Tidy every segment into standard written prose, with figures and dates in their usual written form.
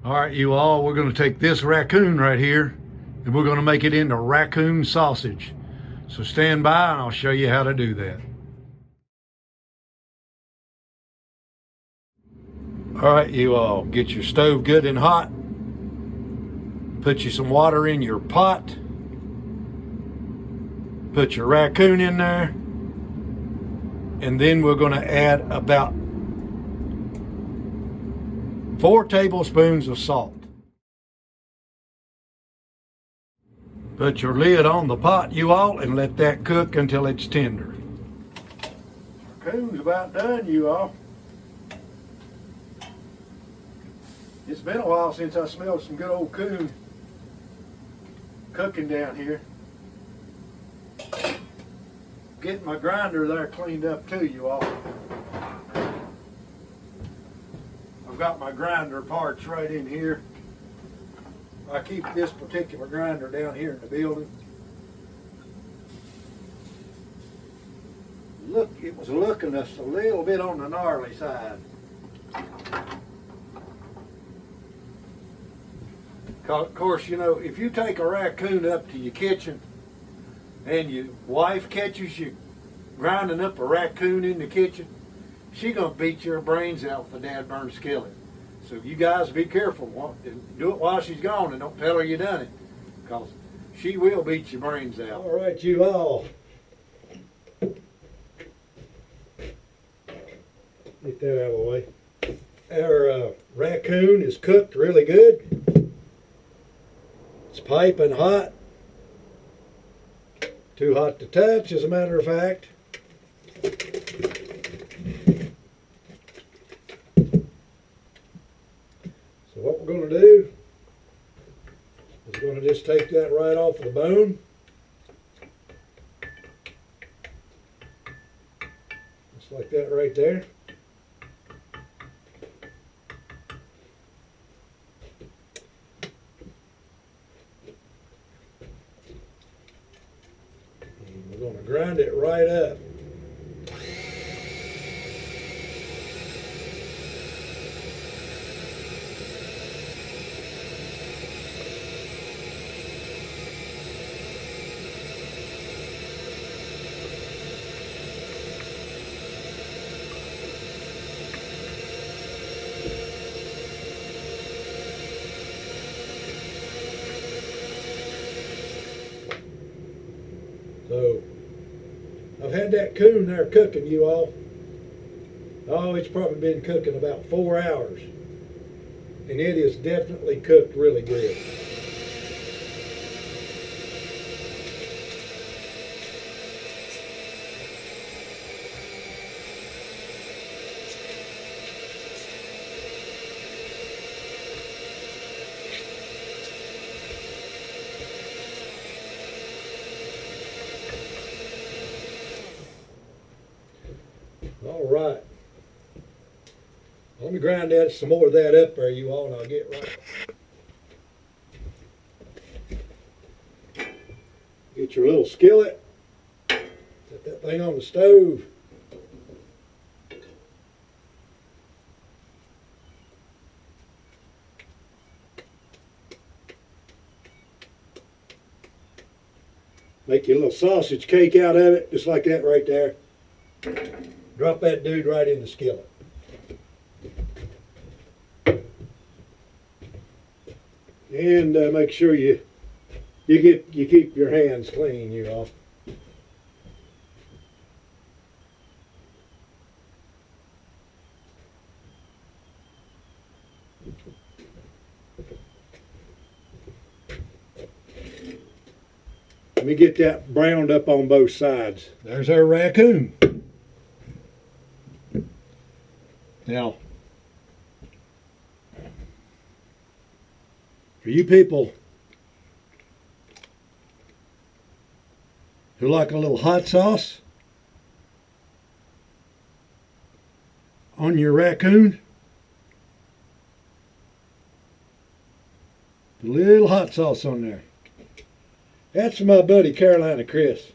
All right, you all, we're going to take this raccoon right here and we're going to make it into raccoon sausage. So stand by and I'll show you how to do that. All right, you all, get your stove good and hot. Put you some water in your pot. Put your raccoon in there. And then we're going to add about 4 tablespoons of salt. Put your lid on the pot, you all, and let that cook until it's tender. Raccoon's about done, you all. It's been a while since I smelled some good old coon cooking down here. Getting my grinder there cleaned up too, you all. I've got my grinder parts right in here. I keep this particular grinder down here in the building. Look, it was looking us a little bit on the gnarly side. Of course, you know, if you take a raccoon up to your kitchen and your wife catches you grinding up a raccoon in the kitchen, she gonna beat your brains out with a dad-burned skillet. So you guys be careful. Do it while she's gone and don't tell her you done it, because she will beat your brains out. All right, you all. Get that out of the way. Our raccoon is cooked really good. It's piping hot. Too hot to touch, as a matter of fact. So what we're going to do is we're going to just take that right off of the bone. Just like that right there. And we're going to grind it right up. So, I've had that coon there cooking, you all. Oh, it's probably been cooking about 4 hours. And it is definitely cooked really good. All right. Let me grind that some more of that up there, you all, and I'll get right. Get your little skillet. Set that thing on the stove. Make your little sausage cake out of it, just like that right there. Drop that dude right in the skillet. And make sure you keep your hands clean, you all. Let me get that browned up on both sides. There's our raccoon. Now, for you people who like a little hot sauce on your raccoon, a little hot sauce on there. That's for my buddy Carolina Chris,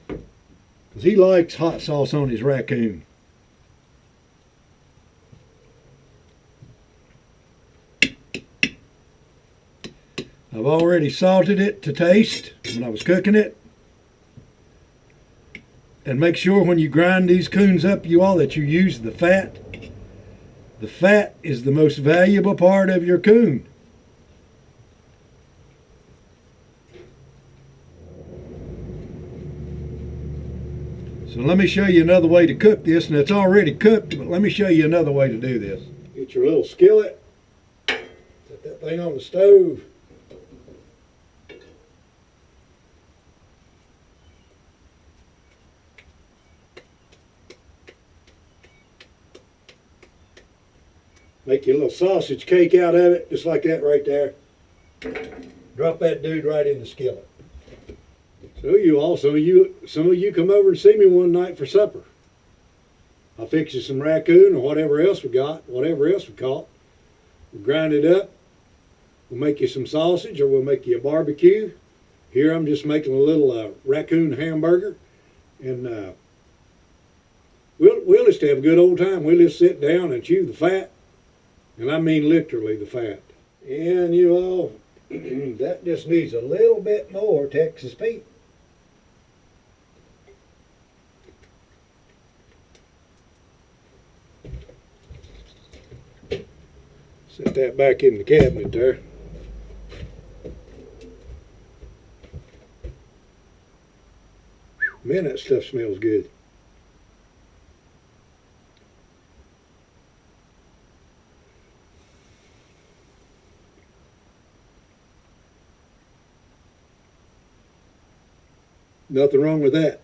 because he likes hot sauce on his raccoon. I've already salted it to taste when I was cooking it. And make sure when you grind these coons up, you all, that you use the fat. The fat is the most valuable part of your coon. So let me show you another way to cook this. And it's already cooked, but let me show you another way to do this. Get your little skillet. Set that thing on the stove. Make your little sausage cake out of it, just like that right there. Drop that dude right in the skillet. So some of you come over and see me one night for supper. I'll fix you some raccoon or whatever else we got, whatever else we caught. We'll grind it up. We'll make you some sausage, or we'll make you a barbecue. Here I'm just making a little raccoon hamburger, and we'll just have a good old time. We'll just sit down and chew the fat. And I mean literally the fat. And you all, that just needs a little bit more Texas Pete. Set that back in the cabinet there. Man, that stuff smells good. Nothing wrong with that.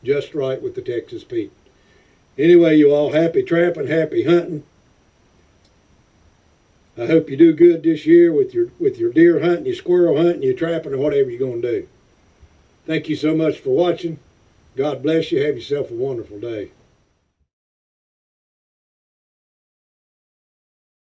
Just right with the Texas Pete. Anyway, you all, happy trapping, happy hunting. I hope you do good this year with your deer hunting, your squirrel hunting, your trapping, or whatever you're going to do. Thank you so much for watching. God bless you. Have yourself a wonderful day.